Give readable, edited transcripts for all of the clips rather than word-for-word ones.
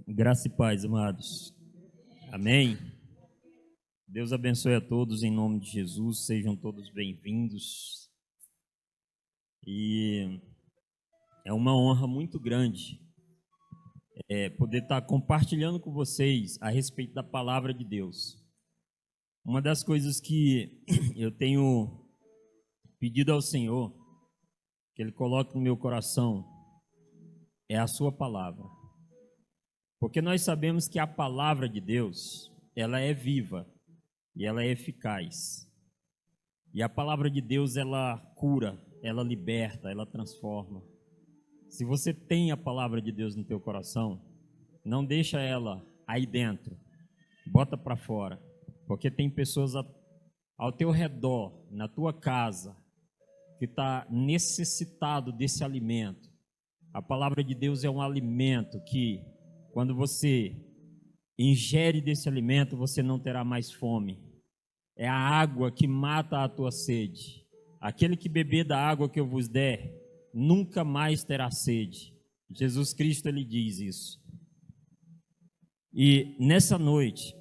Graça e paz, amados. Amém. Deus abençoe a todos em nome de Jesus. Sejam todos bem-vindos. E é uma honra muito grande poder estar compartilhando com vocês a respeito da palavra de Deus. Uma das coisas que eu tenho pedido ao Senhor, que Ele coloque no meu coração, é a sua palavra. Porque nós sabemos que a palavra de Deus, ela é viva e ela é eficaz. E a palavra de Deus, ela cura, ela liberta, ela transforma. Se você tem a palavra de Deus no teu coração, não deixa ela aí dentro, bota para fora. Porque tem pessoas ao teu redor, na tua casa, que está necessitado desse alimento. A palavra de Deus é um alimento que, quando você ingere desse alimento, você não terá mais fome. É a água que mata a tua sede. Aquele que beber da água que eu vos der, nunca mais terá sede. Jesus Cristo, ele diz isso. E nessa noite,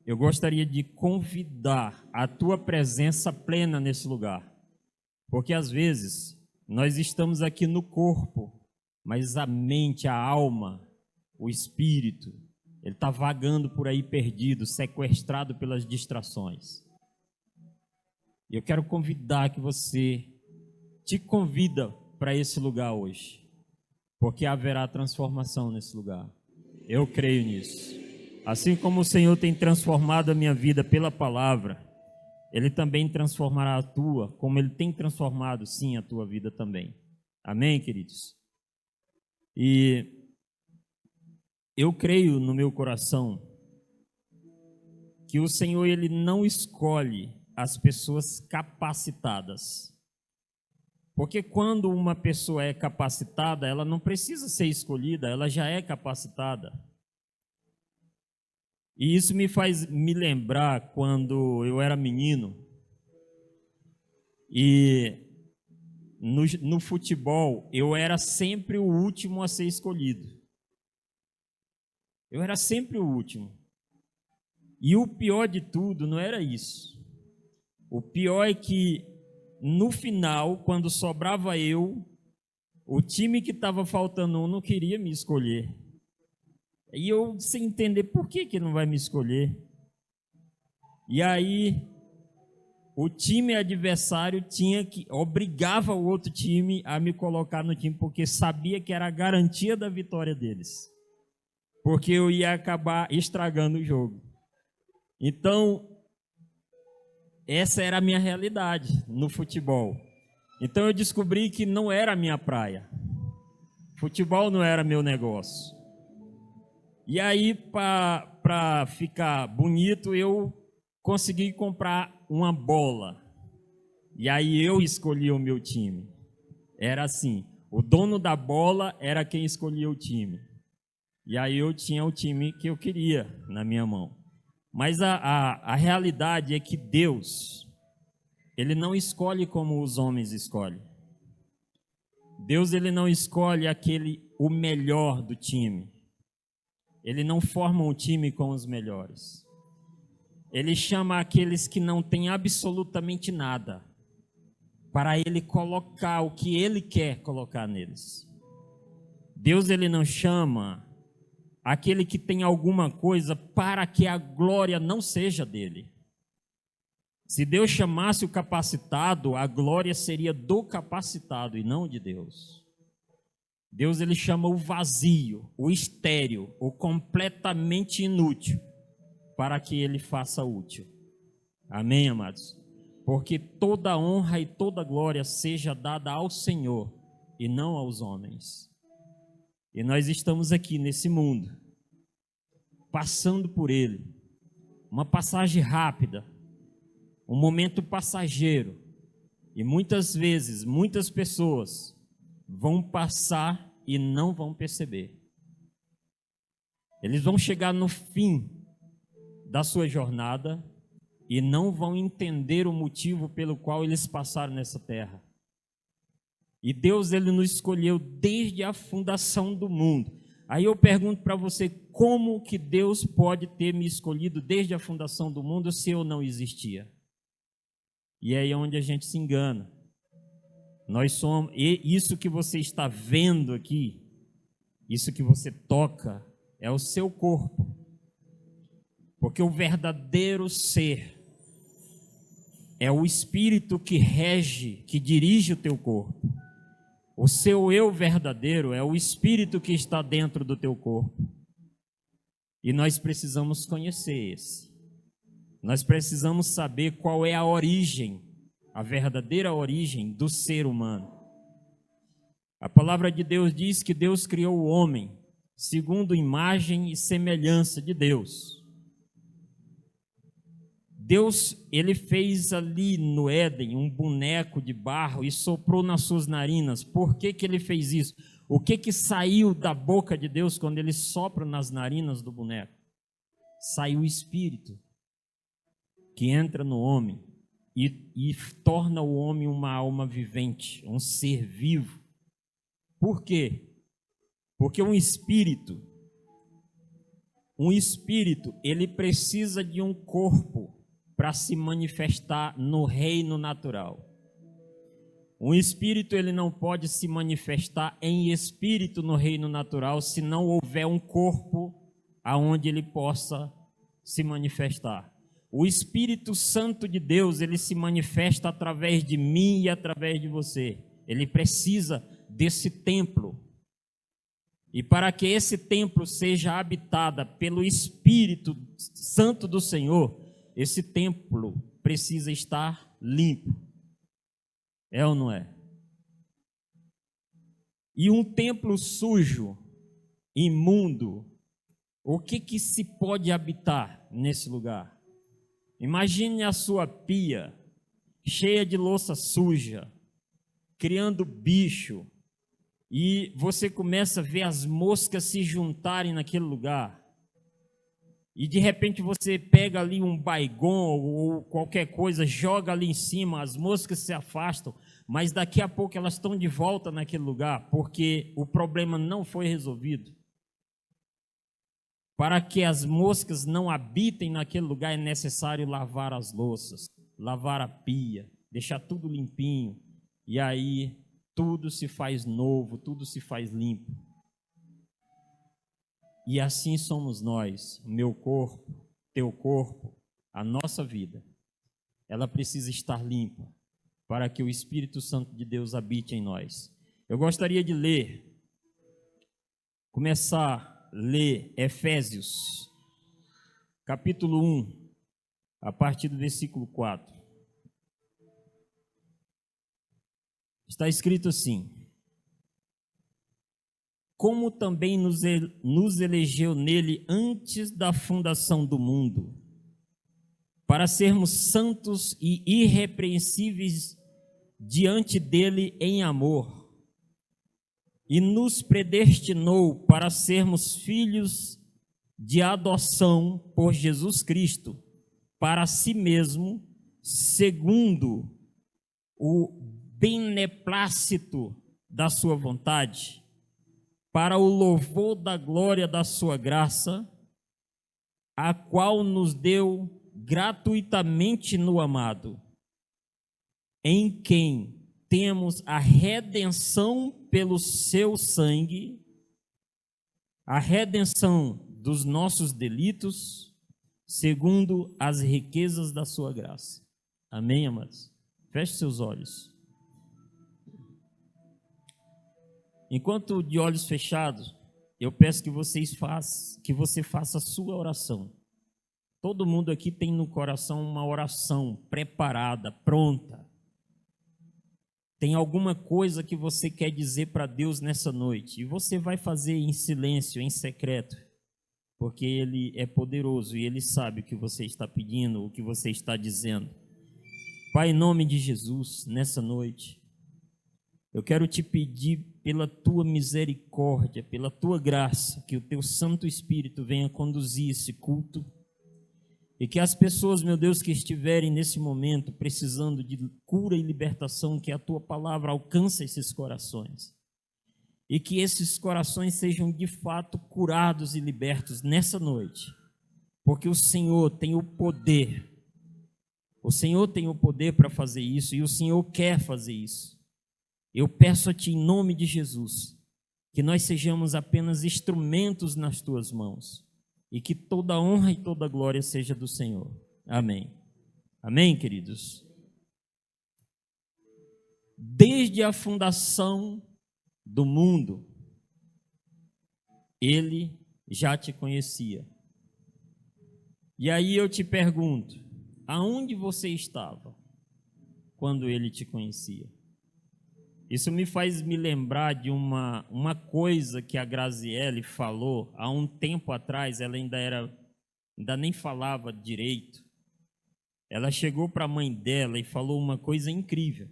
eu gostaria de convidar a tua presença plena nesse lugar. Porque às vezes, nós estamos aqui no corpo, mas a mente, a alma, o espírito, ele está vagando por aí perdido, sequestrado pelas distrações. E eu quero convidar que você te convida para esse lugar hoje, porque haverá transformação nesse lugar. Eu creio nisso. Assim como o Senhor tem transformado a minha vida pela palavra, Ele também transformará a tua, como Ele tem transformado, sim, a tua vida também. Amém, queridos? E eu creio no meu coração que o Senhor, ele não escolhe as pessoas capacitadas. Porque quando uma pessoa é capacitada, ela não precisa ser escolhida, ela já é capacitada. E isso me faz me lembrar quando eu era menino e no futebol eu era sempre o último a ser escolhido. Eu era sempre o último. E o pior de tudo não era isso. O pior é que, no final, quando sobrava eu, o time que estava faltando um não queria me escolher. E eu, sem entender por que não vai me escolher. E aí, o time adversário obrigava o outro time a me colocar no time, porque sabia que era a garantia da vitória deles. Porque eu ia acabar estragando o jogo. Então, essa era a minha realidade no futebol. Então, eu descobri que não era a minha praia. Futebol não era meu negócio. E aí, para ficar bonito, eu consegui comprar uma bola. E aí, eu escolhi o meu time. Era assim, o dono da bola era quem escolhia o time. E aí eu tinha o time que eu queria na minha mão. Mas a realidade é que Deus, Ele não escolhe como os homens escolhem. Deus, Ele não escolhe o melhor do time. Ele não forma um time com os melhores. Ele chama aqueles que não têm absolutamente nada, para Ele colocar o que Ele quer colocar neles. Deus, Ele não chama aquele que tem alguma coisa para que a glória não seja dele. Se Deus chamasse o capacitado, a glória seria do capacitado e não de Deus. Deus, ele chama o vazio, o estéril, o completamente inútil, para que ele faça útil. Amém, amados? Porque toda honra e toda glória seja dada ao Senhor e não aos homens. E nós estamos aqui nesse mundo, passando por ele, uma passagem rápida, um momento passageiro. E muitas vezes, muitas pessoas vão passar e não vão perceber. Eles vão chegar no fim da sua jornada e não vão entender o motivo pelo qual eles passaram nessa terra. E Deus, ele nos escolheu desde a fundação do mundo. Aí eu pergunto para você, como que Deus pode ter me escolhido desde a fundação do mundo se eu não existia? E aí é onde a gente se engana. Nós somos, e isso que você está vendo aqui, isso que você toca, é o seu corpo. Porque o verdadeiro ser é o espírito que rege, que dirige o teu corpo. O seu eu verdadeiro é o espírito que está dentro do teu corpo. E nós precisamos conhecer esse. Nós precisamos saber qual é a origem, a verdadeira origem do ser humano. A palavra de Deus diz que Deus criou o homem segundo imagem e semelhança de Deus. Deus, ele fez ali no Éden um boneco de barro e soprou nas suas narinas. Por que que ele fez isso? O que que saiu da boca de Deus quando ele sopra nas narinas do boneco? Saiu o espírito que entra no homem e torna o homem uma alma vivente, um ser vivo. Por quê? Porque um espírito, ele precisa de um corpo para se manifestar no reino natural. Um espírito, ele não pode se manifestar em espírito no reino natural se não houver um corpo aonde ele possa se manifestar. O Espírito Santo de Deus, ele se manifesta através de mim e através de você. Ele precisa desse templo. E para que esse templo seja habitado pelo Espírito Santo do Senhor, esse templo precisa estar limpo. É ou não é? E um templo sujo, imundo, o que se pode habitar nesse lugar? Imagine a sua pia cheia de louça suja, criando bicho, e você começa a ver as moscas se juntarem naquele lugar. E de repente você pega ali um Baygon ou qualquer coisa, joga ali em cima, as moscas se afastam, mas daqui a pouco elas estão de volta naquele lugar, porque o problema não foi resolvido. Para que as moscas não habitem naquele lugar é necessário lavar as louças, lavar a pia, deixar tudo limpinho, e aí tudo se faz novo, tudo se faz limpo. E assim somos nós, meu corpo, teu corpo, a nossa vida. Ela precisa estar limpa para que o Espírito Santo de Deus habite em nós. Eu gostaria de começar a ler Efésios, capítulo 1, a partir do versículo 4. Está escrito assim: como também nos elegeu nele antes da fundação do mundo, para sermos santos e irrepreensíveis diante dele em amor, e nos predestinou para sermos filhos de adoção por Jesus Cristo, para si mesmo, segundo o beneplácito da sua vontade, para o louvor da glória da sua graça, a qual nos deu gratuitamente no amado, em quem temos a redenção pelo seu sangue, a redenção dos nossos delitos, segundo as riquezas da sua graça. Amém, amados? Feche seus olhos. Enquanto de olhos fechados, eu peço que você faça a sua oração. Todo mundo aqui tem no coração uma oração preparada, pronta. Tem alguma coisa que você quer dizer para Deus nessa noite, e você vai fazer em silêncio, em secreto, porque Ele é poderoso e Ele sabe o que você está pedindo, o que você está dizendo. Pai, em nome de Jesus, nessa noite, eu quero te pedir pela tua misericórdia, pela tua graça, que o teu Santo Espírito venha conduzir esse culto, e que as pessoas, meu Deus, que estiverem nesse momento precisando de cura e libertação, que a tua palavra alcance esses corações. e que esses corações sejam de fato curados e libertos nessa noite, porque o Senhor tem o poder. O Senhor tem o poder para fazer isso e o Senhor quer fazer isso. Eu peço a Ti, em nome de Jesus, que nós sejamos apenas instrumentos nas Tuas mãos e que toda honra e toda glória seja do Senhor. Amém. Amém, queridos? Desde a fundação do mundo, Ele já te conhecia. E aí eu te pergunto, aonde você estava quando Ele te conhecia? Isso me faz me lembrar de uma coisa que a Graziele falou há um tempo atrás. Ela ainda nem falava direito. Ela chegou para a mãe dela e falou uma coisa incrível.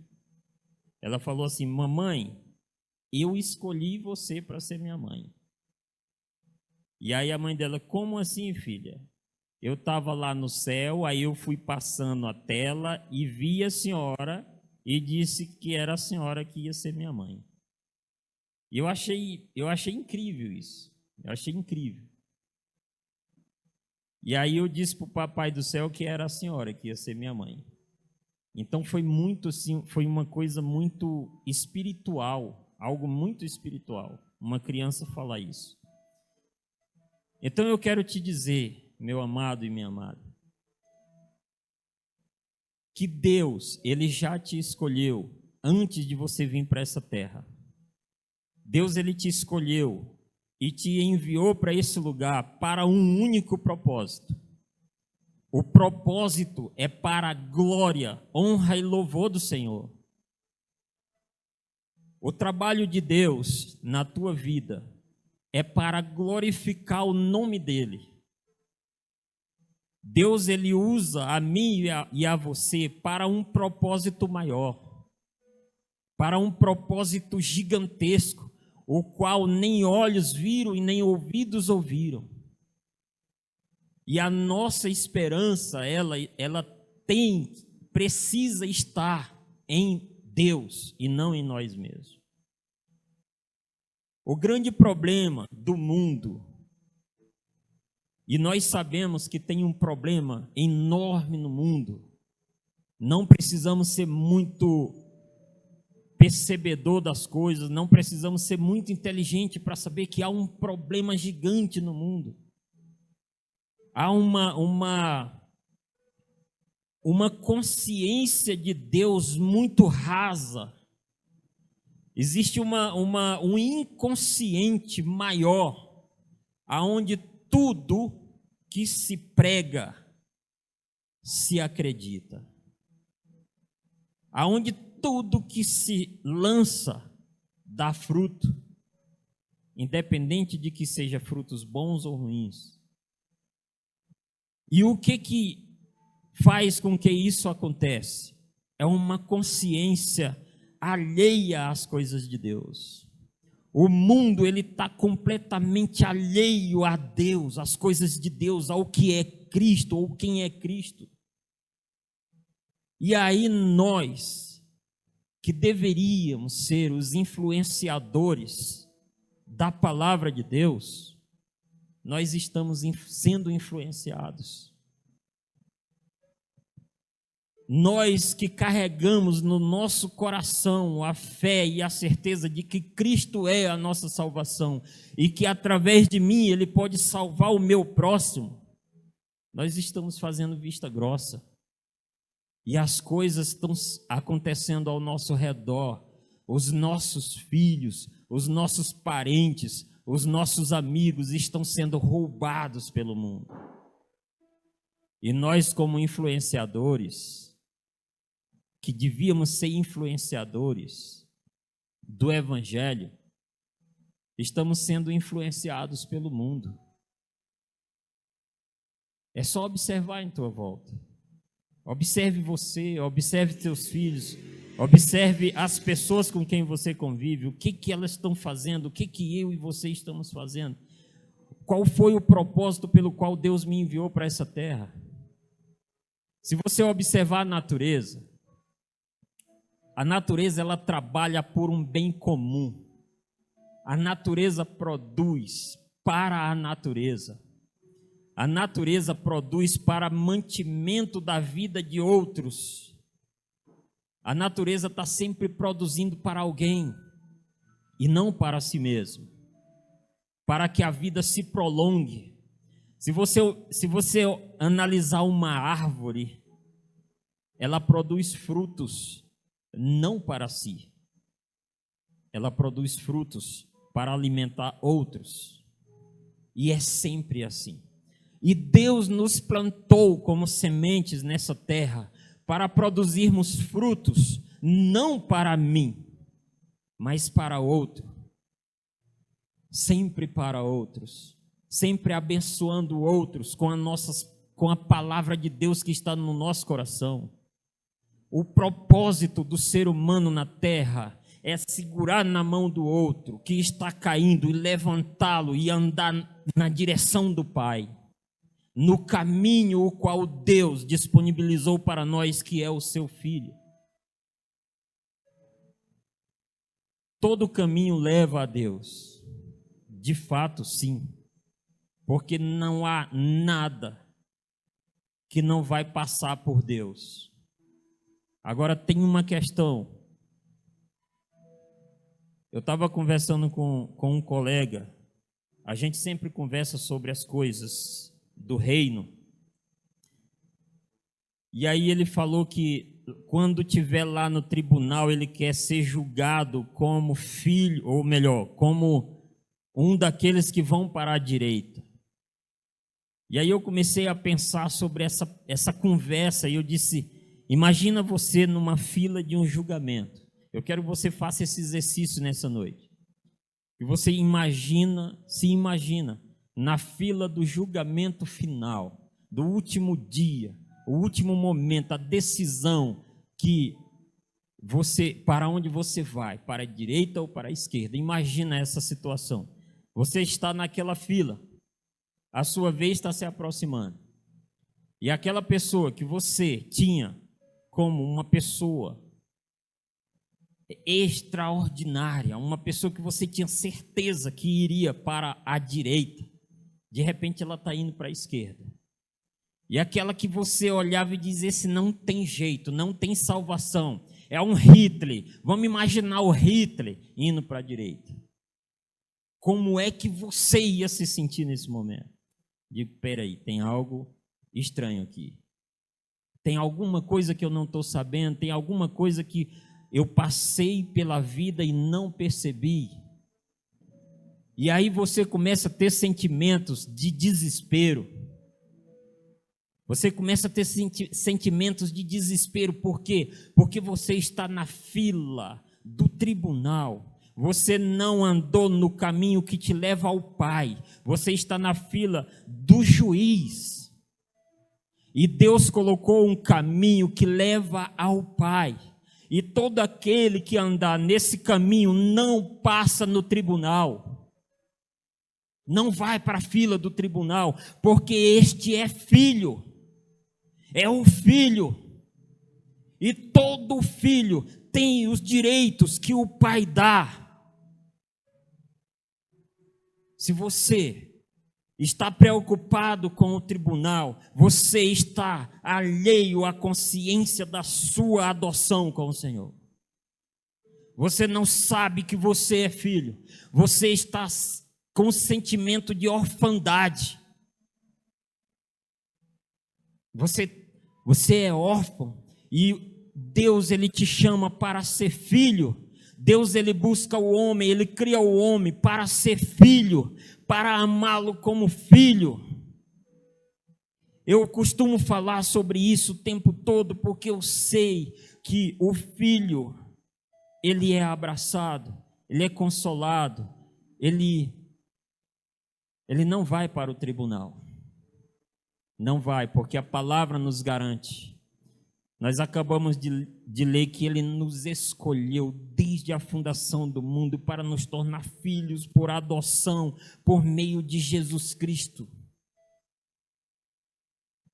Ela falou assim: mamãe, eu escolhi você para ser minha mãe. E aí a mãe dela: como assim, filha? Eu estava lá no céu, aí eu fui passando a tela e vi a senhora e disse que era a senhora que ia ser minha mãe. E eu achei incrível isso. Eu achei incrível. E aí eu disse para o papai do céu que era a senhora que ia ser minha mãe. Então foi muito assim, foi uma coisa muito espiritual, algo muito espiritual, uma criança falar isso. Então eu quero te dizer, meu amado e minha amada, que Deus, Ele já te escolheu antes de você vir para essa terra. Deus, Ele te escolheu e te enviou para esse lugar para um único propósito. O propósito é para a glória, honra e louvor do Senhor. O trabalho de Deus na tua vida é para glorificar o nome dEle. Deus, Ele usa a mim e a você para um propósito maior, para um propósito gigantesco, o qual nem olhos viram e nem ouvidos ouviram. E a nossa esperança, ela precisa estar em Deus e não em nós mesmos. O grande problema do mundo, e nós sabemos que tem um problema enorme no mundo, não precisamos ser muito percebedor das coisas, não precisamos ser muito inteligente para saber que há um problema gigante no mundo. Há uma consciência de Deus muito rasa. Existe um inconsciente maior, aonde tudo que se prega se acredita, aonde tudo que se lança dá fruto, independente de que seja frutos bons ou ruins. E o que faz com que isso aconteça? É uma consciência alheia às coisas de Deus. O mundo, ele está completamente alheio a Deus, às coisas de Deus, ao que é Cristo ou quem é Cristo. E aí nós, que deveríamos ser os influenciadores da palavra de Deus, nós estamos sendo influenciados. Nós que carregamos no nosso coração a fé e a certeza de que Cristo é a nossa salvação e que através de mim Ele pode salvar o meu próximo, nós estamos fazendo vista grossa. E as coisas estão acontecendo ao nosso redor. Os nossos filhos, os nossos parentes, os nossos amigos estão sendo roubados pelo mundo. E nós, como influenciadores, que devíamos ser influenciadores do Evangelho, estamos sendo influenciados pelo mundo. É só observar em tua volta. Observe você, observe teus filhos, observe as pessoas com quem você convive, o que elas estão fazendo, o que eu e você estamos fazendo. Qual foi o propósito pelo qual Deus me enviou para essa terra? Se você observar a natureza ela trabalha por um bem comum. A natureza produz para a natureza. A natureza produz para mantimento da vida de outros. A natureza está sempre produzindo para alguém e não para si mesmo, para que a vida se prolongue. Se você analisar uma árvore, ela produz frutos não para si. Ela produz frutos para alimentar outros. E é sempre assim. E Deus nos plantou como sementes nessa terra para produzirmos frutos, não para mim, mas para outro. Sempre para outros. Sempre abençoando outros com a palavra de Deus que está no nosso coração. O propósito do ser humano na terra é segurar na mão do outro que está caindo e levantá-lo e andar na direção do Pai, no caminho o qual Deus disponibilizou para nós, que é o seu Filho. Todo caminho leva a Deus. De fato, sim. Porque não há nada que não vai passar por Deus. Agora tem uma questão. Eu estava conversando com um colega. A gente sempre conversa sobre as coisas do reino. E aí ele falou que quando estiver lá no tribunal, ele quer ser julgado como filho, ou melhor, como um daqueles que vão para a direita. E aí eu comecei a pensar sobre essa conversa e eu disse, imagina você numa fila de um julgamento. Eu quero que você faça esse exercício nessa noite. E você se imagina na fila do julgamento final, do último dia, o último momento, a decisão que para onde você vai, para a direita ou para a esquerda. Imagina essa situação. Você está naquela fila, a sua vez está se aproximando. E aquela pessoa que você tinha como uma pessoa extraordinária, uma pessoa que você tinha certeza que iria para a direita, de repente ela está indo para a esquerda. E aquela que você olhava e dizia assim, não tem jeito, não tem salvação, é um Hitler. Vamos imaginar o Hitler indo para a direita. Como é que você ia se sentir nesse momento? Digo, peraí, tem algo estranho aqui. Tem alguma coisa que eu não estou sabendo, tem alguma coisa que eu passei pela vida e não percebi. E aí você começa a ter sentimentos de desespero. Você começa a ter sentimentos de desespero. Por quê? Porque você está na fila do tribunal. Você não andou no caminho que te leva ao Pai. Você está na fila do juiz. E Deus colocou um caminho que leva ao Pai. E todo aquele que andar nesse caminho não passa no tribunal. Não vai para a fila do tribunal, porque este é filho. É o filho. E todo filho tem os direitos que o pai dá. Se você está preocupado com o tribunal, você está alheio à consciência da sua adoção com o Senhor. Você não sabe que você é filho. Você está com o sentimento de orfandade. Você é órfão e Deus, ele te chama para ser filho. Deus, ele busca o homem, ele cria o homem para ser filho, para amá-lo como filho. Eu costumo falar sobre isso o tempo todo, porque eu sei que o filho, ele é abraçado, ele é consolado, ele não vai para o tribunal. Não vai, porque a palavra nos garante. Nós acabamos de ler que ele nos escolheu desde a fundação do mundo para nos tornar filhos por adoção, por meio de Jesus Cristo.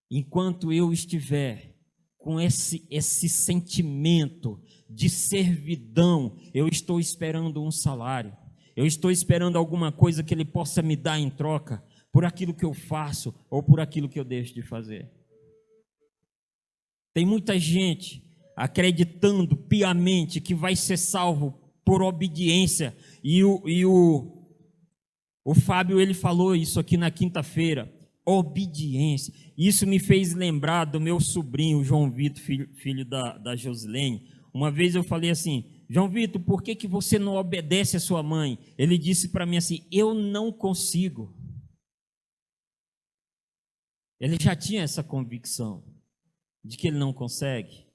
Enquanto eu estiver com esse sentimento de servidão, eu estou esperando um salário. Eu estou esperando alguma coisa que Ele possa me dar em troca por aquilo que eu faço ou por aquilo que eu deixo de fazer. Tem muita gente acreditando piamente que vai ser salvo por obediência. E o Fábio, ele falou isso aqui na quinta-feira. Obediência. Isso me fez lembrar do meu sobrinho, João Vitor, filho da Josilene. Uma vez eu falei assim: João Vitor, por que você não obedece a sua mãe? Ele disse para mim assim: eu não consigo. Ele já tinha essa convicção de que ele não consegue.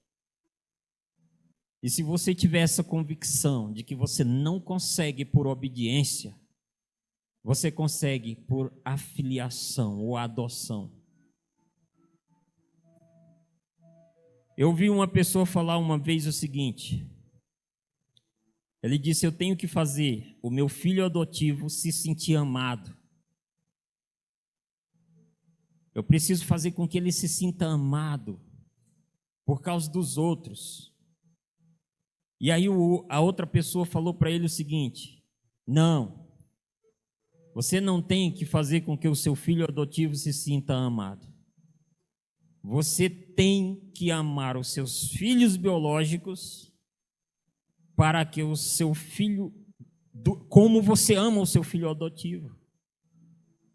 E se você tiver essa convicção de que você não consegue por obediência, você consegue por afiliação ou adoção. Eu vi uma pessoa falar uma vez o seguinte: ele disse, eu tenho que fazer o meu filho adotivo se sentir amado. Eu preciso fazer com que ele se sinta amado por causa dos outros. E aí a outra pessoa falou para ele o seguinte: não, você não tem que fazer com que o seu filho adotivo se sinta amado. Você tem que amar os seus filhos biológicos para que o seu filho, como você ama o seu filho adotivo.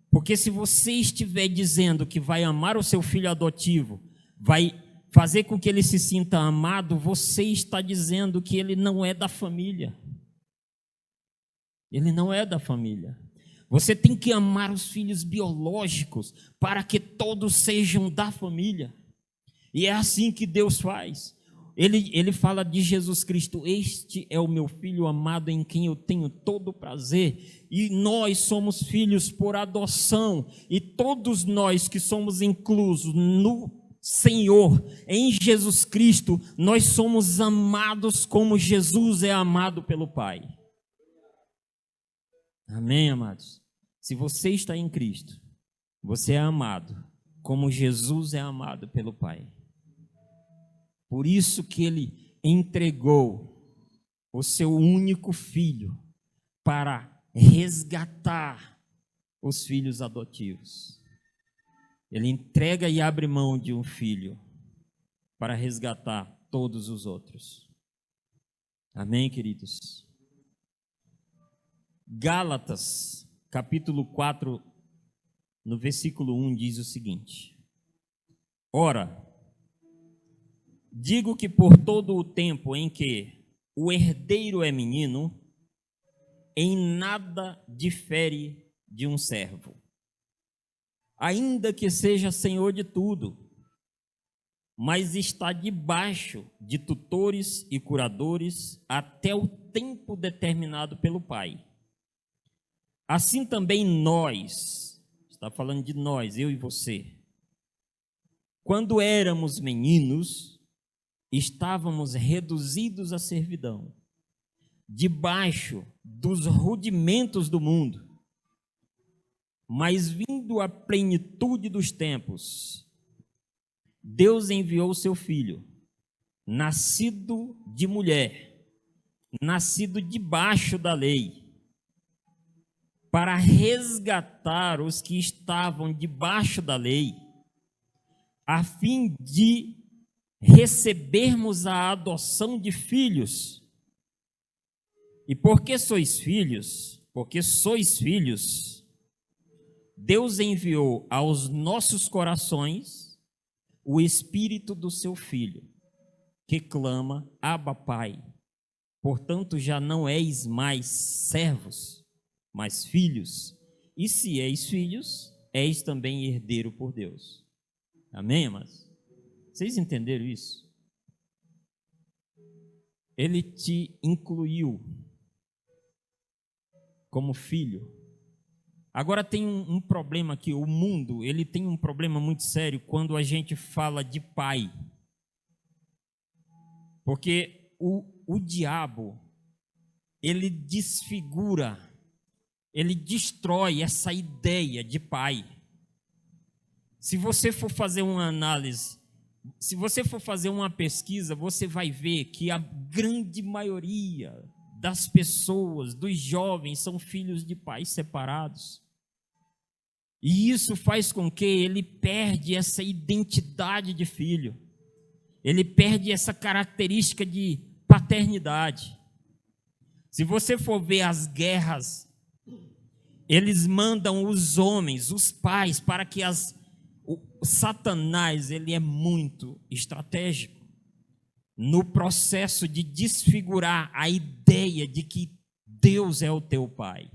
Porque se você estiver dizendo que vai amar o seu filho adotivo, vai fazer com que ele se sinta amado, você está dizendo que ele não é da família. Ele não é da família. Você tem que amar os filhos biológicos para que todos sejam da família. E é assim que Deus faz. Ele fala de Jesus Cristo: este é o meu filho amado em quem eu tenho todo o prazer. E nós somos filhos por adoção. E todos nós que somos inclusos no Senhor, em Jesus Cristo, nós somos amados como Jesus é amado pelo Pai. Amém, amados? Se você está em Cristo, você é amado como Jesus é amado pelo Pai. Por isso que Ele entregou o seu único filho para resgatar os filhos adotivos. Ele entrega e abre mão de um filho para resgatar todos os outros. Amém, queridos? Gálatas, capítulo 4, no versículo 1, diz o seguinte: ora, digo que por todo o tempo em que o herdeiro é menino, em nada difere de um servo, ainda que seja senhor de tudo, mas está debaixo de tutores e curadores até o tempo determinado pelo Pai. Assim também nós, está falando de nós, eu e você, quando éramos meninos, estávamos reduzidos à servidão, debaixo dos rudimentos do mundo. Mas vindo a plenitude dos tempos, Deus enviou o seu Filho, nascido de mulher, nascido debaixo da lei, para resgatar os que estavam debaixo da lei, a fim de recebermos a adoção de filhos. E porque sois filhos, Deus enviou aos nossos corações o Espírito do seu Filho, que clama: Abba, Pai. Portanto, já não és mais servos, mas filhos. E se és filhos, és também herdeiro por Deus. Amém, amados? Vocês entenderam isso? Ele te incluiu como filho. Agora tem um problema aqui, o mundo, ele tem um problema muito sério quando a gente fala de pai. Porque o diabo, ele desfigura, ele destrói essa ideia de pai. Se você for fazer uma análise, se você for fazer uma pesquisa, você vai ver que a grande maioria das pessoas, dos jovens, são filhos de pais separados. E isso faz com que ele perde essa identidade de filho. Ele perde essa característica de paternidade. Se você for ver as guerras, eles mandam os homens, os pais, para que o Satanás, ele é muito estratégico no processo de desfigurar a ideia de que Deus é o teu pai.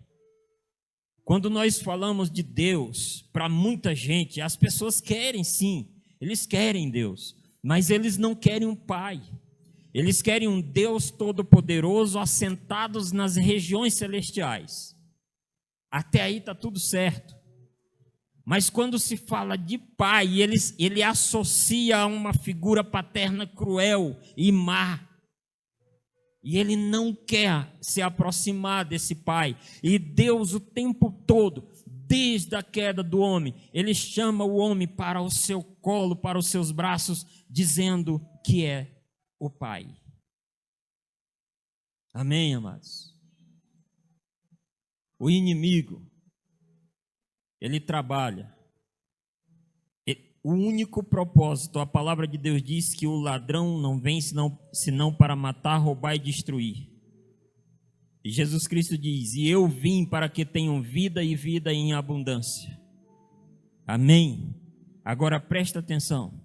Quando nós falamos de Deus, para muita gente, as pessoas querem sim, eles querem Deus, mas eles não querem um pai. Eles querem um Deus todo-poderoso assentados nas regiões celestiais. Até aí está tudo certo. Mas quando se fala de pai, ele associa a uma figura paterna cruel e má. E ele não quer se aproximar desse pai. E Deus o tempo todo, desde a queda do homem, ele chama o homem para o seu colo, para os seus braços, dizendo que é o pai. Amém, amados? O inimigo, ele trabalha. O único propósito, a palavra de Deus diz que o ladrão não vem senão para matar, roubar e destruir. E Jesus Cristo diz: e eu vim para que tenham vida e vida em abundância. Amém? Agora presta atenção.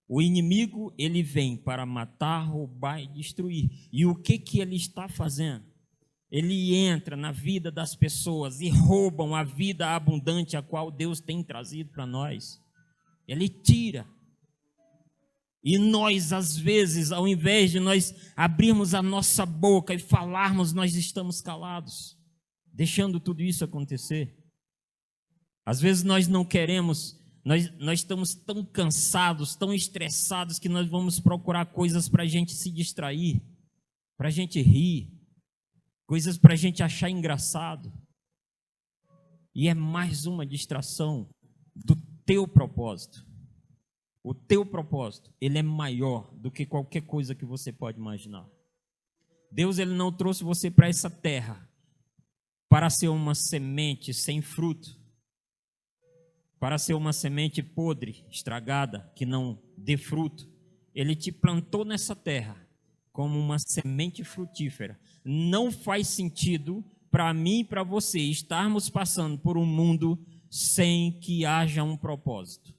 O inimigo, ele vem para matar, roubar e destruir. E o que ele está fazendo? Ele entra na vida das pessoas e roubam a vida abundante a qual Deus tem trazido para nós. Ele tira. E nós, às vezes, ao invés de nós abrirmos a nossa boca e falarmos, nós estamos calados, deixando tudo isso acontecer. Às vezes nós não queremos, nós estamos tão cansados, tão estressados, que nós vamos procurar coisas para a gente se distrair, para a gente rir, coisas para a gente achar engraçado. E é mais uma distração do teu propósito. O teu propósito, ele é maior do que qualquer coisa que você pode imaginar. Deus, ele não trouxe você para essa terra para ser uma semente sem fruto, para ser uma semente podre, estragada, que não dê fruto. Ele te plantou nessa terra como uma semente frutífera. Não faz sentido para mim e para você estarmos passando por um mundo sem que haja um propósito.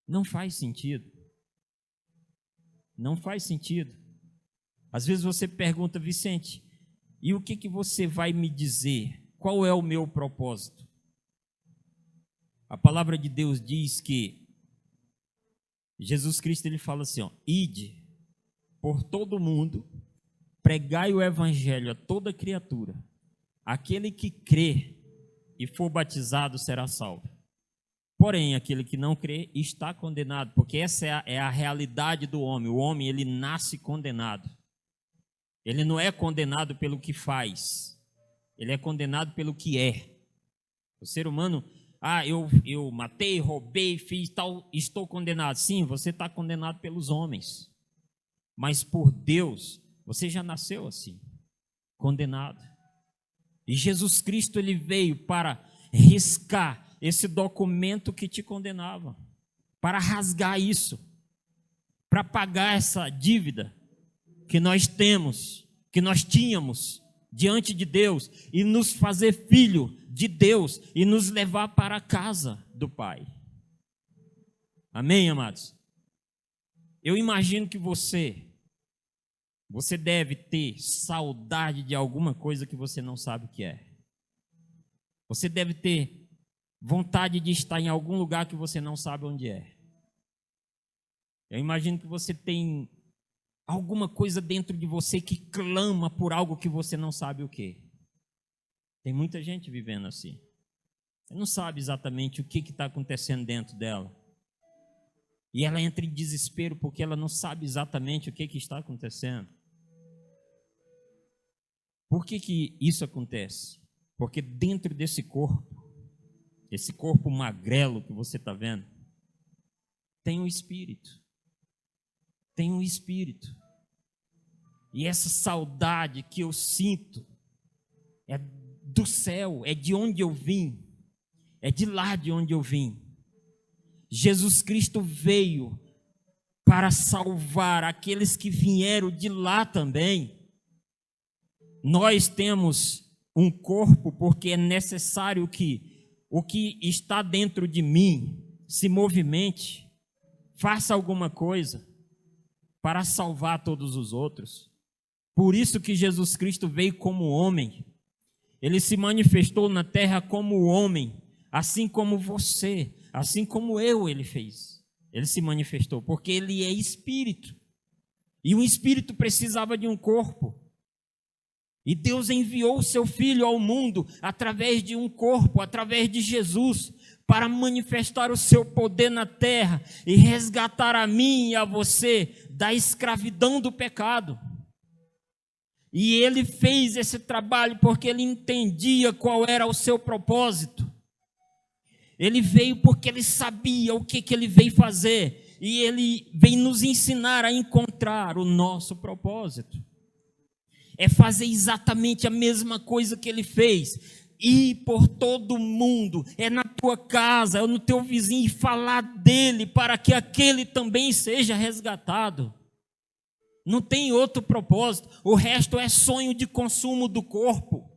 Não faz sentido. Não faz sentido. Às vezes você pergunta: Vicente, e o que você vai me dizer? Qual é o meu propósito? A palavra de Deus diz que Jesus Cristo, ele fala assim, ide por todo mundo, pregai o evangelho a toda criatura. Aquele que crê e for batizado será salvo. Porém, aquele que não crê está condenado, porque essa é a realidade do homem. O homem, ele nasce condenado. Ele não é condenado pelo que faz, ele é condenado pelo que é. O ser humano, eu matei, roubei, fiz tal, estou condenado. Sim, você está condenado pelos homens, mas por Deus, você já nasceu assim, condenado. E Jesus Cristo, ele veio para riscar esse documento que te condenava, para rasgar isso, para pagar essa dívida que nós temos, que nós tínhamos diante de Deus, e nos fazer filho de Deus e nos levar para a casa do Pai. Amém, amados? Eu imagino que você deve ter saudade de alguma coisa que você não sabe o que é. Você deve ter vontade de estar em algum lugar que você não sabe onde é. Eu imagino que você tem alguma coisa dentro de você que clama por algo que você não sabe o que. Tem muita gente vivendo assim. Você não sabe exatamente o que está acontecendo dentro dela. E ela entra em desespero porque ela não sabe exatamente o que está acontecendo. Por que isso acontece? Porque dentro desse corpo, esse corpo magrelo que você está vendo, tem um espírito. Tem um espírito. E essa saudade que eu sinto é do céu, é de onde eu vim, é de lá de onde eu vim. Jesus Cristo veio para salvar aqueles que vieram de lá também. Nós temos um corpo porque é necessário que o que está dentro de mim se movimente, faça alguma coisa para salvar todos os outros. Por isso que Jesus Cristo veio como homem. Ele se manifestou na terra como homem, assim como você, assim como eu, ele fez. Ele se manifestou, porque ele é espírito. E o espírito precisava de um corpo. E Deus enviou o seu Filho ao mundo através de um corpo, através de Jesus, para manifestar o seu poder na terra e resgatar a mim e a você da escravidão do pecado. E ele fez esse trabalho porque ele entendia qual era o seu propósito. Ele veio porque ele sabia o que ele veio fazer. E ele veio nos ensinar a encontrar o nosso propósito. É fazer exatamente a mesma coisa que ele fez. Ir por todo mundo, é na tua casa, é no teu vizinho, e falar dele para que aquele também seja resgatado. Não tem outro propósito, o resto é sonho de consumo do corpo.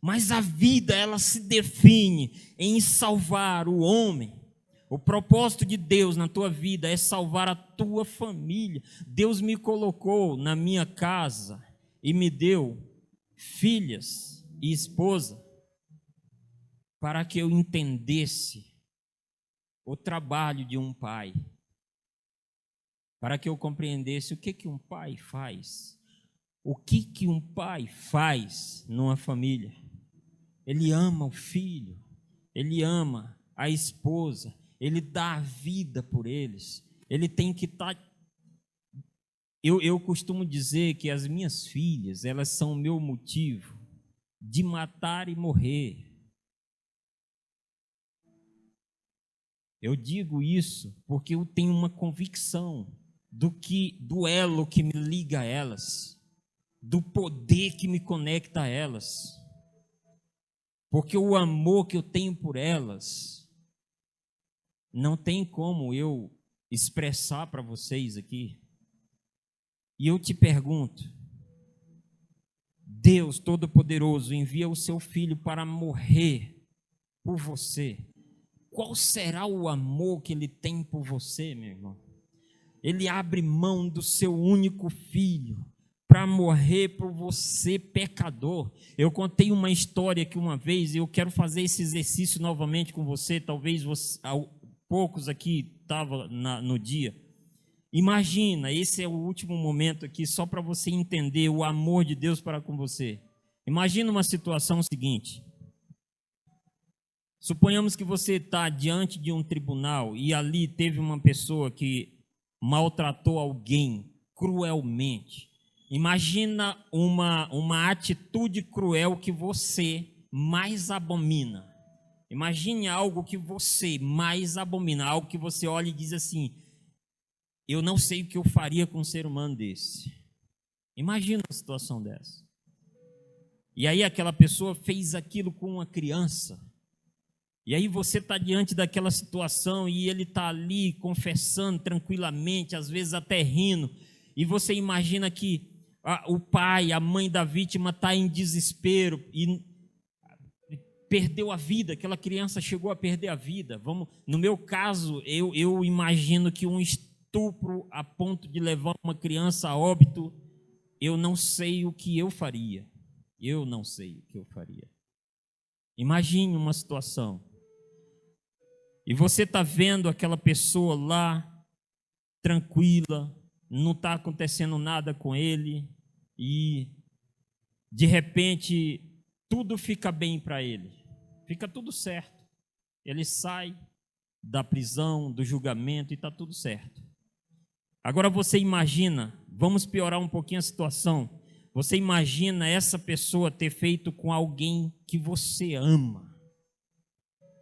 Mas a vida, ela se define em salvar o homem. O propósito de Deus na tua vida é salvar a tua família. Deus me colocou na minha casa e me deu filhas e esposa para que eu entendesse o trabalho de um pai. Para que eu compreendesse o que um pai faz. O que um pai faz numa família. Ele ama o filho, ele ama a esposa, ele dá a vida por eles. Ele tem que estar... Eu costumo dizer que as minhas filhas, elas são o meu motivo de matar e morrer. Eu digo isso porque eu tenho uma convicção do elo que me liga a elas, do poder que me conecta a elas, porque o amor que eu tenho por elas não tem como eu expressar para vocês aqui. E eu te pergunto, Deus Todo-Poderoso envia o seu Filho para morrer por você. Qual será o amor que Ele tem por você, meu irmão? Ele abre mão do seu único filho para morrer por você, pecador. Eu contei uma história aqui uma vez, e eu quero fazer esse exercício novamente com você. Talvez poucos aqui estavam no dia. Imagina, esse é o último momento aqui, só para você entender o amor de Deus para com você. Imagina uma situação seguinte. Suponhamos que você está diante de um tribunal e ali teve uma pessoa que maltratou alguém cruelmente. Imagina uma atitude cruel que você mais abomina. Imagine algo que você mais abomina, algo que você olha e diz assim: eu não sei o que eu faria com um ser humano desse. Imagina uma situação dessa. E aí aquela pessoa fez aquilo com uma criança. E aí você está diante daquela situação e ele está ali confessando tranquilamente, às vezes até rindo, e você imagina que o pai, a mãe da vítima está em desespero e perdeu a vida, aquela criança chegou a perder a vida. No meu caso, eu imagino que um estupro a ponto de levar uma criança a óbito, eu não sei o que eu faria. Eu não sei o que eu faria. Imagine uma situação. E você está vendo aquela pessoa lá, tranquila, não está acontecendo nada com ele, e de repente tudo fica bem para ele, fica tudo certo. Ele sai da prisão, do julgamento, e está tudo certo. Agora você imagina, vamos piorar um pouquinho a situação, você imagina essa pessoa ter feito com alguém que você ama,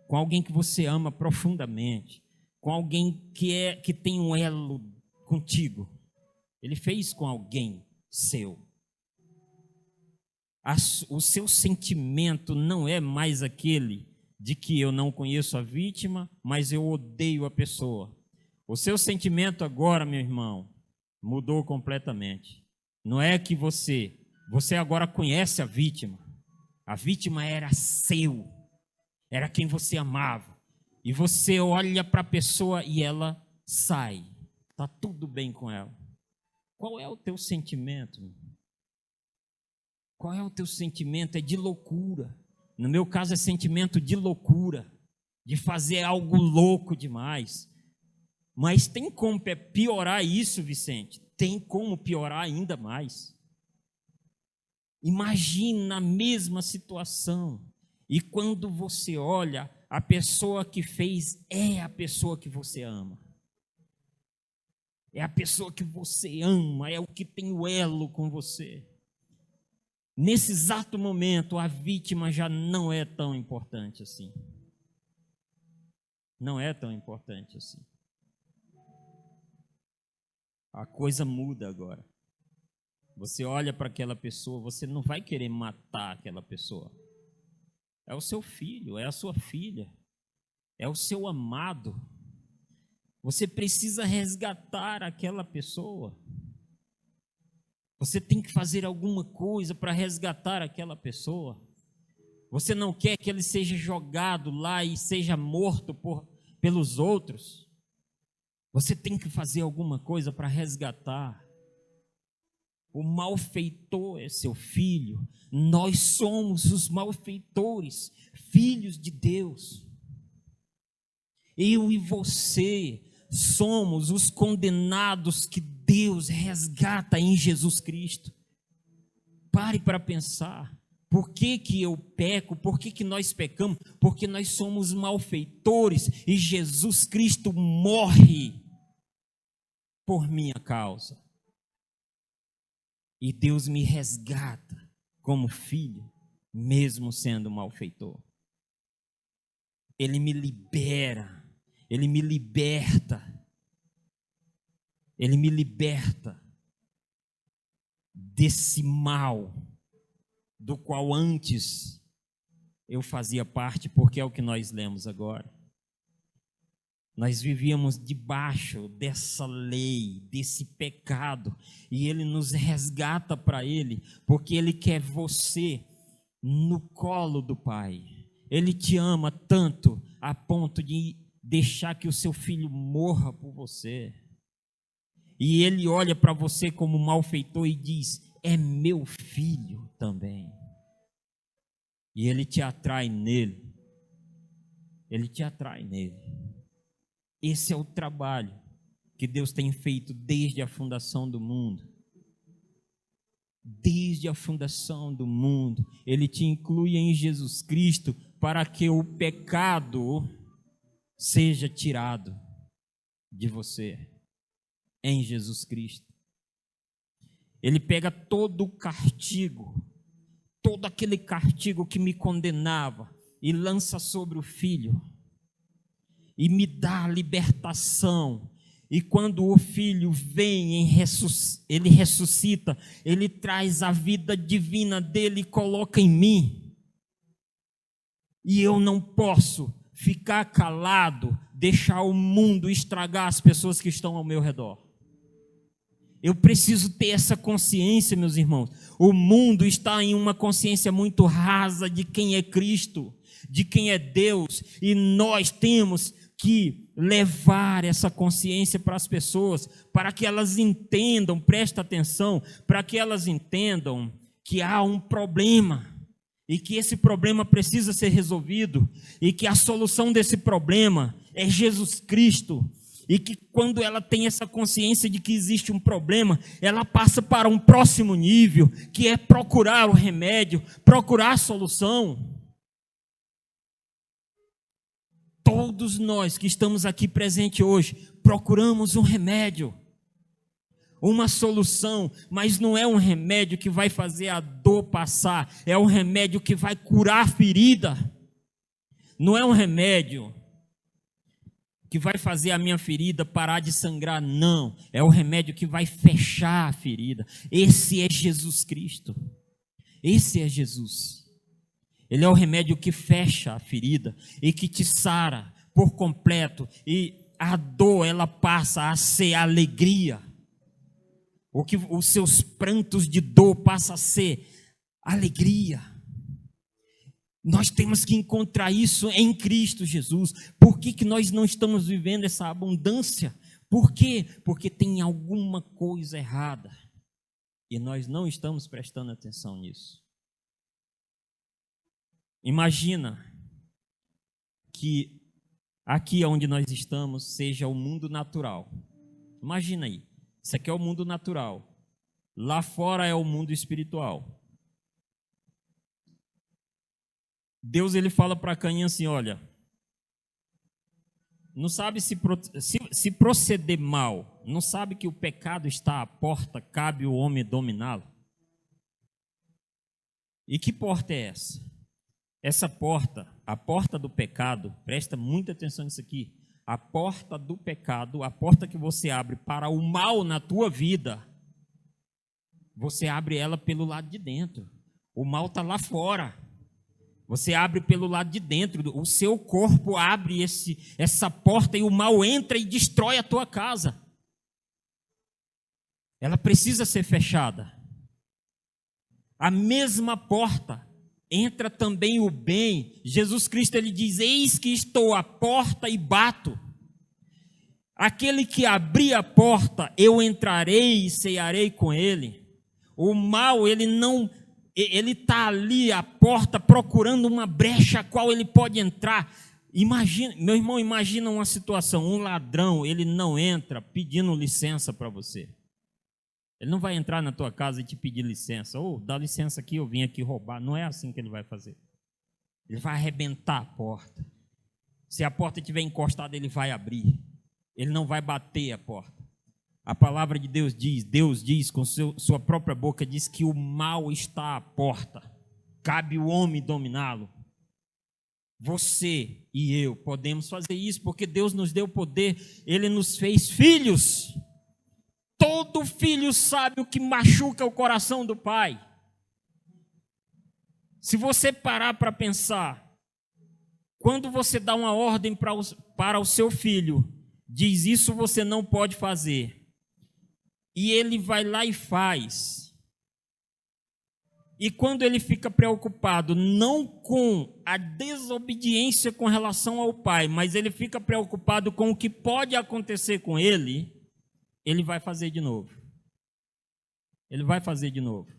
com alguém que você ama profundamente, com alguém que tem um elo contigo. Ele fez com alguém seu. O seu sentimento não é mais aquele de que eu não conheço a vítima, mas eu odeio a pessoa. O seu sentimento agora, meu irmão, mudou completamente. Não é que você agora conhece a vítima. A vítima era seu, era quem você amava. E você olha para a pessoa e ela sai. Está tudo bem com ela. Qual é o teu sentimento? Qual é o teu sentimento? É de loucura. No meu caso é sentimento de loucura, de fazer algo louco demais. Mas tem como piorar isso, Vicente? Tem como piorar ainda mais. Imagina a mesma situação. E quando você olha, a pessoa que fez é a pessoa que você ama. É a pessoa que você ama, é o que tem o elo com você. Nesse exato momento, a vítima já não é tão importante assim. Não é tão importante assim. A coisa muda agora. Você olha para aquela pessoa, você não vai querer matar aquela pessoa. É o seu filho, é a sua filha, é o seu amado. Você precisa resgatar aquela pessoa. Você tem que fazer alguma coisa para resgatar aquela pessoa. Você não quer que ele seja jogado lá e seja morto pelos outros. Você tem que fazer alguma coisa para resgatar. O malfeitor é seu filho. Nós somos os malfeitores, filhos de Deus. Eu e você somos os condenados que Deus resgata em Jesus Cristo. Pare para pensar. Por que que eu peco? Por que que nós pecamos? Porque nós somos malfeitores e Jesus Cristo morre por minha causa. E Deus me resgata como filho, mesmo sendo malfeitor. Ele me libera, Ele me liberta. Ele me liberta desse mal do qual antes eu fazia parte, porque é o que nós lemos agora. Nós vivíamos debaixo dessa lei, desse pecado, e Ele nos resgata para Ele, porque Ele quer você no colo do Pai. Ele te ama tanto a ponto de deixar que o seu filho morra por você. E Ele olha para você como malfeitor e diz: é meu filho também. E Ele te atrai nele. Ele te atrai nele. Esse é o trabalho que Deus tem feito desde a fundação do mundo. Desde a fundação do mundo, Ele te inclui em Jesus Cristo para que o pecado seja tirado de você, em Jesus Cristo. Ele pega todo o castigo, todo aquele castigo que me condenava, e lança sobre o Filho, e me dá a libertação. E quando o Filho vem, ele ressuscita, ele traz a vida divina dele e coloca em mim. E eu não posso ficar calado, deixar o mundo estragar as pessoas que estão ao meu redor. Eu preciso ter essa consciência, meus irmãos. O mundo está em uma consciência muito rasa de quem é Cristo, de quem é Deus, e nós temos que levar essa consciência para as pessoas, para que elas entendam, presta atenção, para que elas entendam que há um problema, e que esse problema precisa ser resolvido, e que a solução desse problema é Jesus Cristo, e que quando ela tem essa consciência de que existe um problema, ela passa para um próximo nível, que é procurar o remédio, procurar a solução. Todos nós que estamos aqui presentes hoje, procuramos um remédio, uma solução, mas não é um remédio que vai fazer a dor passar, é um remédio que vai curar a ferida, não é um remédio que vai fazer a minha ferida parar de sangrar, não. É o remédio que vai fechar a ferida. Esse é Jesus Cristo. Esse é Jesus. Ele é o remédio que fecha a ferida e que te sara por completo. E a dor, ela passa a ser alegria. Os seus prantos de dor passam a ser alegria. Nós temos que encontrar isso em Cristo Jesus. Por que nós não estamos vivendo essa abundância? Por quê? Porque tem alguma coisa errada. E nós não estamos prestando atenção nisso. Imagina que aqui onde nós estamos seja o mundo natural. Imagina aí. Isso aqui é o mundo natural. Lá fora é o mundo espiritual. Deus, ele fala para Caim assim, olha, não sabe se proceder mal, não sabe que o pecado está à porta, cabe o homem dominá-lo? E que porta é essa? Essa porta, a porta do pecado, presta muita atenção nisso aqui, a porta do pecado, a porta que você abre para o mal na tua vida, você abre ela pelo lado de dentro, o mal está lá fora. Você abre pelo lado de dentro, o seu corpo abre essa porta e o mal entra e destrói a tua casa. Ela precisa ser fechada. A mesma porta entra também o bem. Jesus Cristo, ele diz, eis que estou à porta e bato. Aquele que abrir a porta, eu entrarei e cearei com ele. O mal, ele está ali à porta procurando uma brecha a qual ele pode entrar. Imagina, meu irmão, imagina uma situação, um ladrão, ele não entra pedindo licença para você. Ele não vai entrar na tua casa e te pedir licença. Dá licença aqui, eu vim aqui roubar. Não é assim que ele vai fazer. Ele vai arrebentar a porta. Se a porta estiver encostada, ele vai abrir. Ele não vai bater a porta. A palavra de Deus diz com sua própria boca, diz que o mal está à porta. Cabe o homem dominá-lo. Você e eu podemos fazer isso, porque Deus nos deu poder, Ele nos fez filhos. Todo filho sabe o que machuca o coração do pai. Se você parar para pensar, quando você dá uma ordem para o seu filho, diz isso você não pode fazer. E ele vai lá e faz. E quando ele fica preocupado, não com a desobediência com relação ao pai, mas ele fica preocupado com o que pode acontecer com ele, ele vai fazer de novo. Ele vai fazer de novo.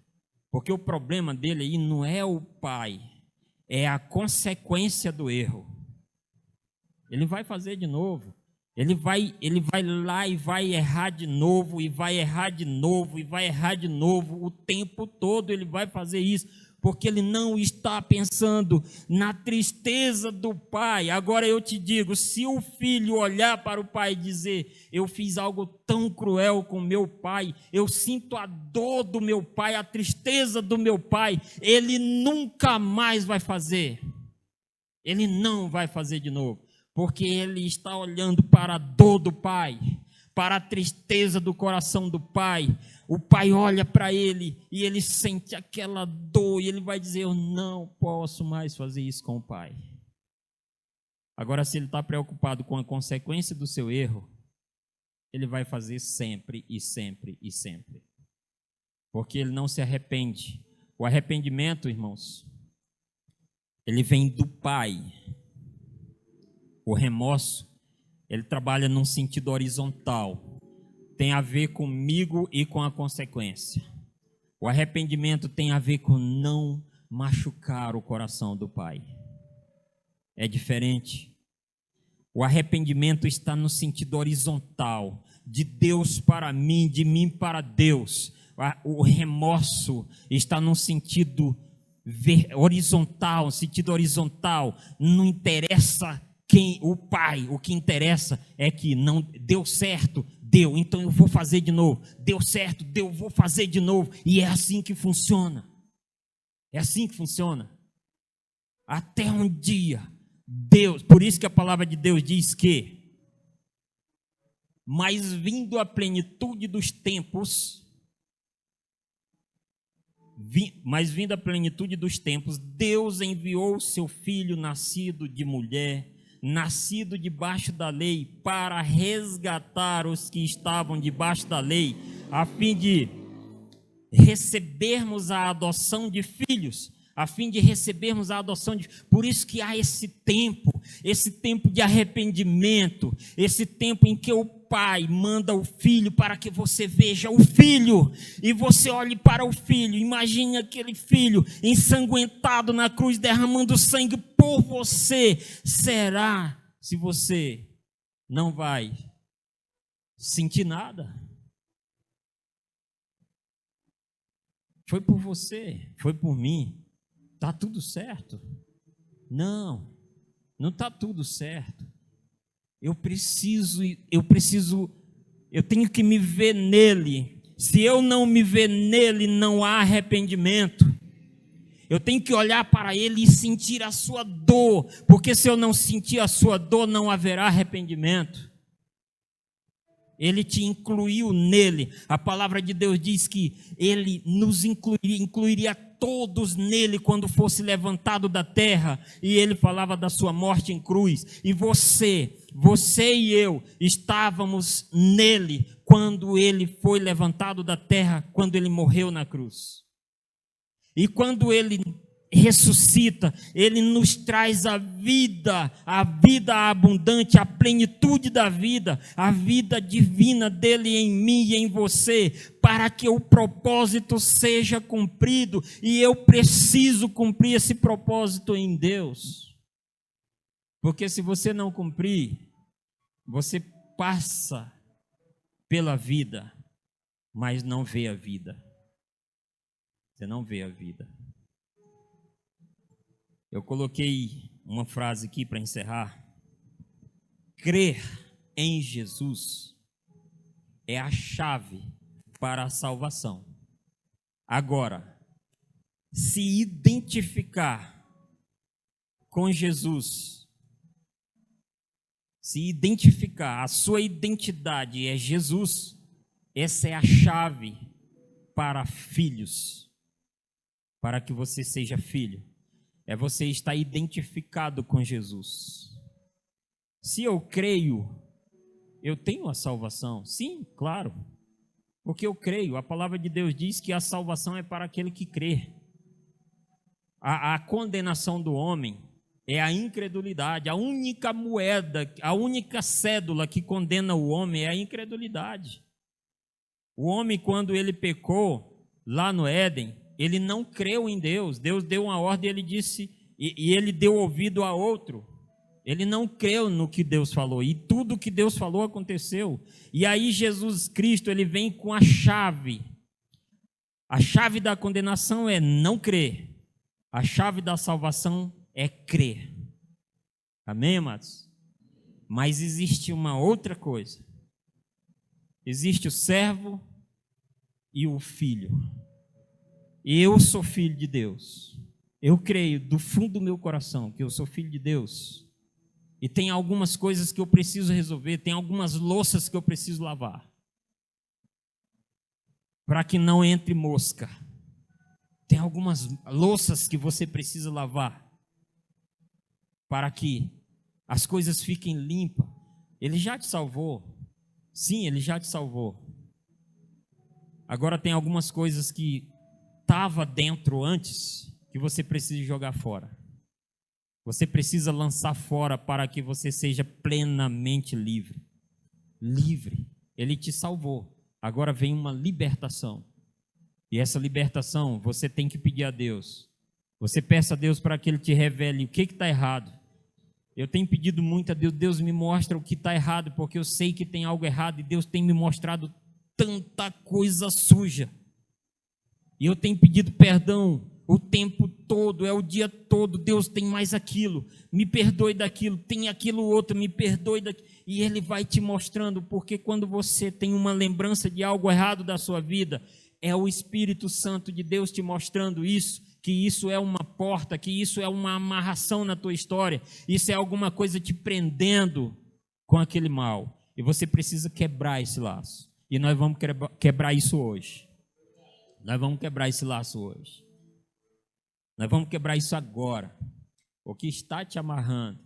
Porque o problema dele aí não é o pai, é a consequência do erro. Ele vai fazer de novo. Ele vai lá e vai errar de novo, e vai errar de novo, e vai errar de novo. O tempo todo ele vai fazer isso, porque ele não está pensando na tristeza do pai. Agora eu te digo, se o filho olhar para o pai e dizer, eu fiz algo tão cruel com meu pai, eu sinto a dor do meu pai, a tristeza do meu pai, ele nunca mais vai fazer. Ele não vai fazer de novo. Porque ele está olhando para a dor do pai, para a tristeza do coração do pai. O pai olha para ele e ele sente aquela dor e ele vai dizer, eu não posso mais fazer isso com o pai. Agora, se ele está preocupado com a consequência do seu erro, ele vai fazer sempre e sempre e sempre. Porque ele não se arrepende. O arrependimento, irmãos, ele vem do pai. O remorso, ele trabalha num sentido horizontal. Tem a ver comigo e com a consequência. O arrependimento tem a ver com não machucar o coração do pai. É diferente. O arrependimento está no sentido horizontal, de Deus para mim, de mim para Deus. O remorso está no sentido horizontal, sentido horizontal. Não interessa o pai, o que interessa é que não deu certo, deu, então eu vou fazer de novo. Deu certo, deu, vou fazer de novo. E é assim que funciona. É assim que funciona. Até um dia, Deus, por isso que a palavra de Deus diz que Mas vindo a plenitude dos tempos, Deus enviou o seu Filho nascido de mulher, nascido debaixo da lei, para resgatar os que estavam debaixo da lei, a fim de recebermos a adoção de filhos, Por isso que há esse tempo de arrependimento, esse tempo em que o pai manda o filho para que você veja o filho, e você olhe para o filho, imagine aquele filho ensanguentado na cruz, derramando sangue por você. Será se você não vai sentir nada? Foi por você, foi por mim. Está tudo certo? Não, não está tudo certo. Eu tenho que me ver nele. Se eu não me ver nele, não há arrependimento. Eu tenho que olhar para ele e sentir a sua dor, porque se eu não sentir a sua dor, não haverá arrependimento. Ele te incluiu nele. A palavra de Deus diz que ele nos incluiria todos nele quando fosse levantado da terra. E ele falava da sua morte em cruz. E você e eu estávamos nele quando ele foi levantado da terra, quando ele morreu na cruz. E quando ele ressuscita, ele nos traz a vida abundante, a plenitude da vida, a vida divina dele em mim e em você, para que o propósito seja cumprido, e eu preciso cumprir esse propósito em Deus, porque se você não cumprir, você passa pela vida, mas não vê a vida. Você não vê a vida. Eu coloquei uma frase aqui para encerrar. Crer em Jesus é a chave para a salvação. Agora, se identificar com Jesus, se identificar, a sua identidade é Jesus, essa é a chave para filhos, para que você seja filho. É você estar identificado com Jesus. Se eu creio, eu tenho a salvação. Sim, claro. Porque eu creio. A palavra de Deus diz que a salvação é para aquele que crê. A condenação do homem é a incredulidade. A única moeda, a única cédula que condena o homem é a incredulidade. O homem, quando ele pecou lá no Éden, ele não creu em Deus. Deus deu uma ordem, ele disse, e ele deu ouvido a outro. Ele não creu no que Deus falou, e tudo que Deus falou aconteceu. E aí Jesus Cristo, ele vem com a chave. A chave da condenação é não crer. A chave da salvação é crer. Amém, amados? Mas existe uma outra coisa. Existe o servo e o filho. Eu sou filho de Deus. Eu creio do fundo do meu coração que eu sou filho de Deus. E tem algumas coisas que eu preciso resolver, tem algumas louças que eu preciso lavar, para que não entre mosca. Tem algumas louças que você precisa lavar, para que as coisas fiquem limpas. Ele já te salvou. Sim, ele já te salvou. Agora tem algumas coisas que estava dentro antes, que você precisa jogar fora. Você precisa lançar fora para que você seja plenamente livre. Livre. Ele te salvou. Agora vem uma libertação. E essa libertação você tem que pedir a Deus. Você peça a Deus para que Ele te revele o que está errado. Eu tenho pedido muito a Deus. Deus me mostra o que está errado, porque eu sei que tem algo errado. E Deus tem me mostrado tanta coisa suja. E eu tenho pedido perdão o tempo todo, é o dia todo. Deus, tem mais aquilo, me perdoe daquilo, tem aquilo outro, me perdoe daquilo. E Ele vai te mostrando, porque quando você tem uma lembrança de algo errado da sua vida, é o Espírito Santo de Deus te mostrando isso, que isso é uma porta, que isso é uma amarração na tua história, isso é alguma coisa te prendendo com aquele mal. E você precisa quebrar esse laço. E nós vamos quebrar isso hoje. Nós vamos quebrar esse laço hoje. Nós vamos quebrar isso agora. O que está te amarrando,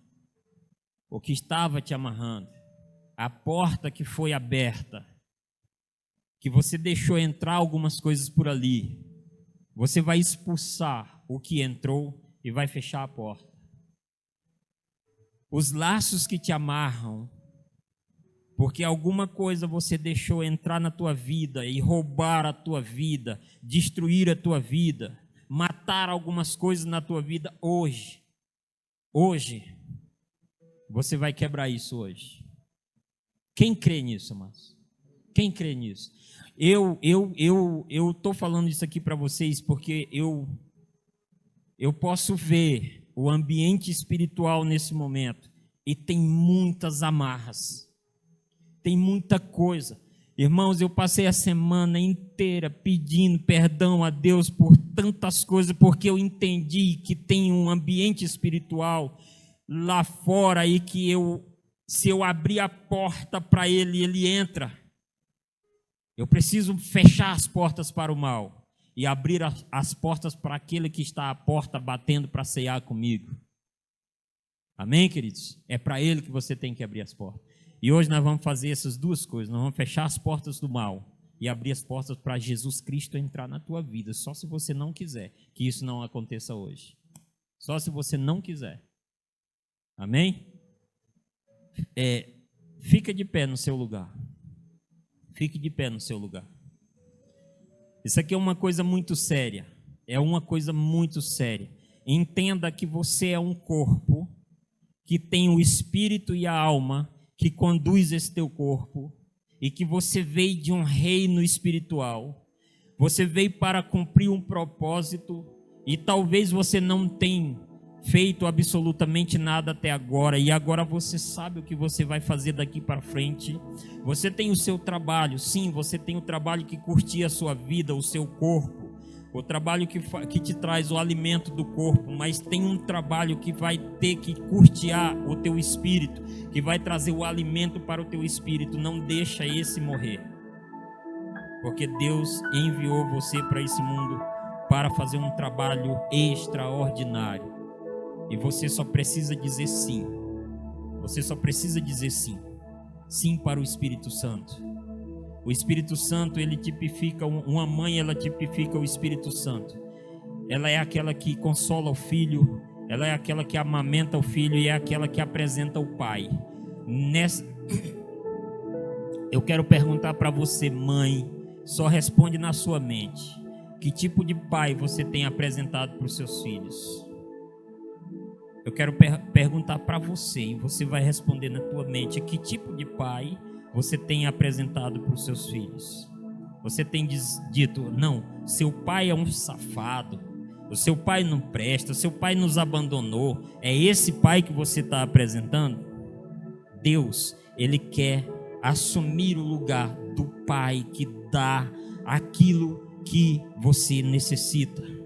o que estava te amarrando, a porta que foi aberta, que você deixou entrar algumas coisas por ali, você vai expulsar o que entrou e vai fechar a porta. Os laços que te amarram, porque alguma coisa você deixou entrar na tua vida e roubar a tua vida, destruir a tua vida, matar algumas coisas na tua vida hoje, você vai quebrar isso hoje. Quem crê nisso, amados? Quem crê nisso? Eu estou falando isso aqui para vocês porque eu posso ver o ambiente espiritual nesse momento e tem muitas amarras, tem muita coisa. Irmãos, eu passei a semana inteira pedindo perdão a Deus por tantas coisas, porque eu entendi que tem um ambiente espiritual lá fora e que se eu abrir a porta para ele entra. Eu preciso fechar as portas para o mal e abrir as portas para aquele que está à porta batendo para cear comigo. Amém, queridos? É para ele que você tem que abrir as portas. E hoje nós vamos fazer essas duas coisas. Nós vamos fechar as portas do mal e abrir as portas para Jesus Cristo entrar na tua vida. Só se você não quiser que isso não aconteça hoje. Só se você não quiser. Amém? Fica de pé no seu lugar. Fique de pé no seu lugar. Isso aqui é uma coisa muito séria. É uma coisa muito séria. Entenda que você é um corpo que tem o espírito e a alma que conduz esse teu corpo e que você veio de um reino espiritual. Você veio para cumprir um propósito e talvez você não tenha feito absolutamente nada até agora, e agora você sabe o que você vai fazer daqui para frente. Você tem o seu trabalho, sim, você tem o trabalho que curtia a sua vida, o seu corpo, o trabalho que te traz o alimento do corpo, mas tem um trabalho que vai ter que curtear o teu espírito, que vai trazer o alimento para o teu espírito. Não deixa esse morrer, porque Deus enviou você para esse mundo para fazer um trabalho extraordinário. E você só precisa dizer sim. Você só precisa dizer sim. Sim para o Espírito Santo. O Espírito Santo, ele tipifica, uma mãe, ela tipifica o Espírito Santo. Ela é aquela que consola o filho, ela é aquela que amamenta o filho e é aquela que apresenta o pai. Eu quero perguntar para você, mãe, só responde na sua mente. Que tipo de pai você tem apresentado para os seus filhos? Eu quero perguntar para você, e você vai responder na tua mente, que tipo de pai você tem apresentado para os seus filhos? Você tem dito, não, seu pai é um safado, o seu pai não presta, o seu pai nos abandonou. É esse pai que você está apresentando? Deus, ele quer assumir o lugar do pai que dá aquilo que você necessita.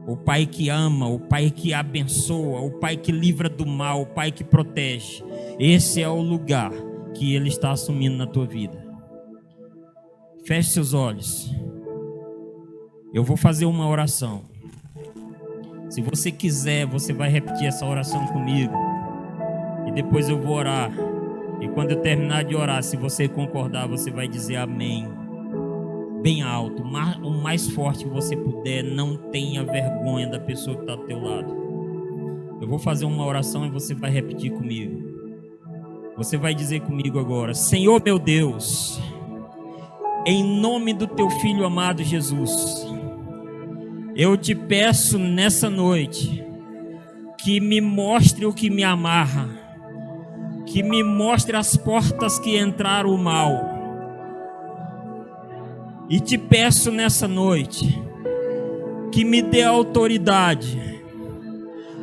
O pai que ama, o pai que abençoa, o pai que livra do mal, o pai que protege. Esse é o lugar que ele está assumindo na tua vida. Feche seus olhos. Eu vou fazer uma oração. Se você quiser, você vai repetir essa oração comigo. E depois eu vou orar. E quando eu terminar de orar, se você concordar, você vai dizer amém. Bem alto, o mais forte que você puder. Não tenha vergonha da pessoa que está do teu lado. Eu vou fazer uma oração e você vai repetir comigo. Você vai dizer comigo agora: Senhor meu Deus, em nome do teu filho amado Jesus, eu te peço nessa noite que me mostre o que me amarra, que me mostre as portas que entraram o mal. E te peço nessa noite que me dê a autoridade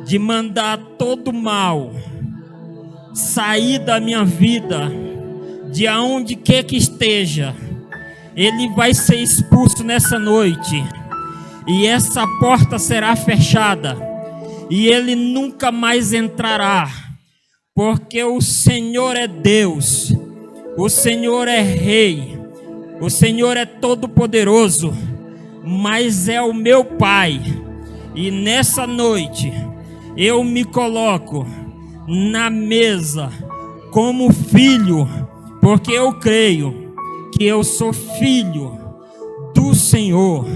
de mandar todo mal sair da minha vida, de aonde quer que esteja. Ele vai ser expulso nessa noite, e essa porta será fechada, e ele nunca mais entrará, porque o Senhor é Deus, O Senhor é Rei, o Senhor é todo-poderoso, mas é o meu Pai. E nessa noite eu me coloco na mesa como filho, porque eu creio que eu sou filho do Senhor.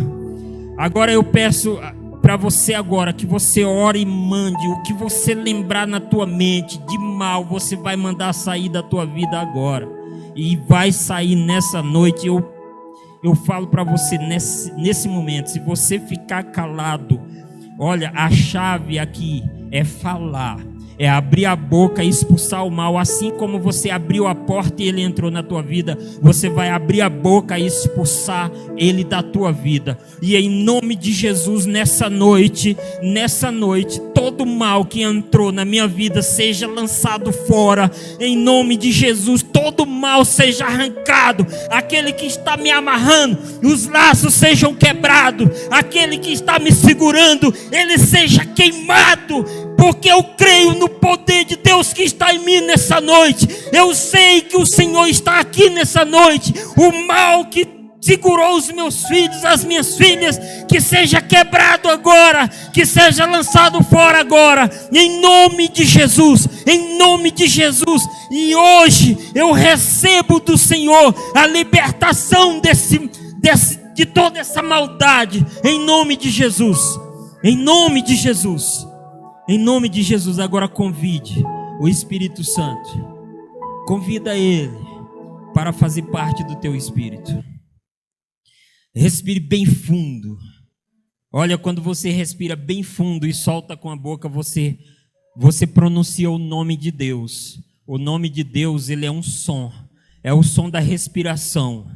Agora eu peço para você agora que você ore e mande o que você lembrar na tua mente de mal, você vai mandar sair da tua vida agora. E vai sair nessa noite. Eu falo para você nesse momento, se você ficar calado, olha, a chave aqui é falar, é abrir a boca e expulsar o mal. Assim como você abriu a porta e ele entrou na tua vida, você vai abrir a boca e expulsar ele da tua vida. E em nome de Jesus, nessa noite, todo mal que entrou na minha vida seja lançado fora. Em nome de Jesus, todo mal seja arrancado. Aquele que está me amarrando, os laços sejam quebrados. Aquele que está me segurando, ele seja queimado. Porque eu creio no poder de Deus que está em mim nessa noite. Eu sei que o Senhor está aqui nessa noite. O mal que segurou os meus filhos, as minhas filhas, que seja quebrado agora, que seja lançado fora agora, em nome de Jesus, em nome de Jesus. E hoje eu recebo do Senhor a libertação de toda essa maldade, em nome de Jesus, em nome de Jesus. Em nome de Jesus, agora convide o Espírito Santo. Convida ele para fazer parte do teu espírito. Respire bem fundo. Olha, quando você respira bem fundo e solta com a boca, você pronuncia o nome de Deus. O nome de Deus, ele é um som. É o som da respiração.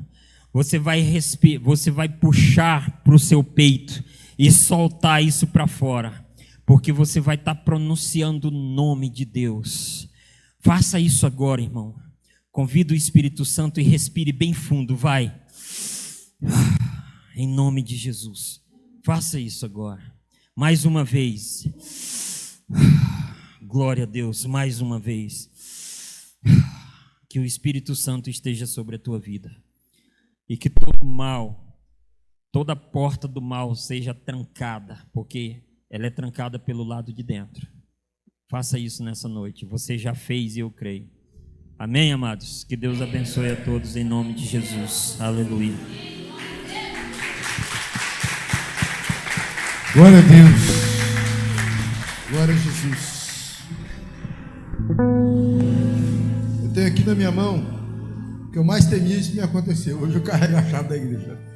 Você vai puxar para o seu peito e soltar isso para fora. Porque você vai estar pronunciando o nome de Deus. Faça isso agora, irmão. Convida o Espírito Santo e respire bem fundo, vai. Em nome de Jesus. Faça isso agora. Mais uma vez. Glória a Deus, mais uma vez. Que o Espírito Santo esteja sobre a tua vida. E que todo mal, toda porta do mal seja trancada, porque ela é trancada pelo lado de dentro. Faça isso nessa noite. Você já fez e eu creio. Amém, amados? Que Deus abençoe a todos em nome de Jesus. Aleluia. Glória a Deus. Glória a Jesus. Eu tenho aqui na minha mão o que eu mais temia, isso me aconteceu. Hoje eu carrego a chave da igreja.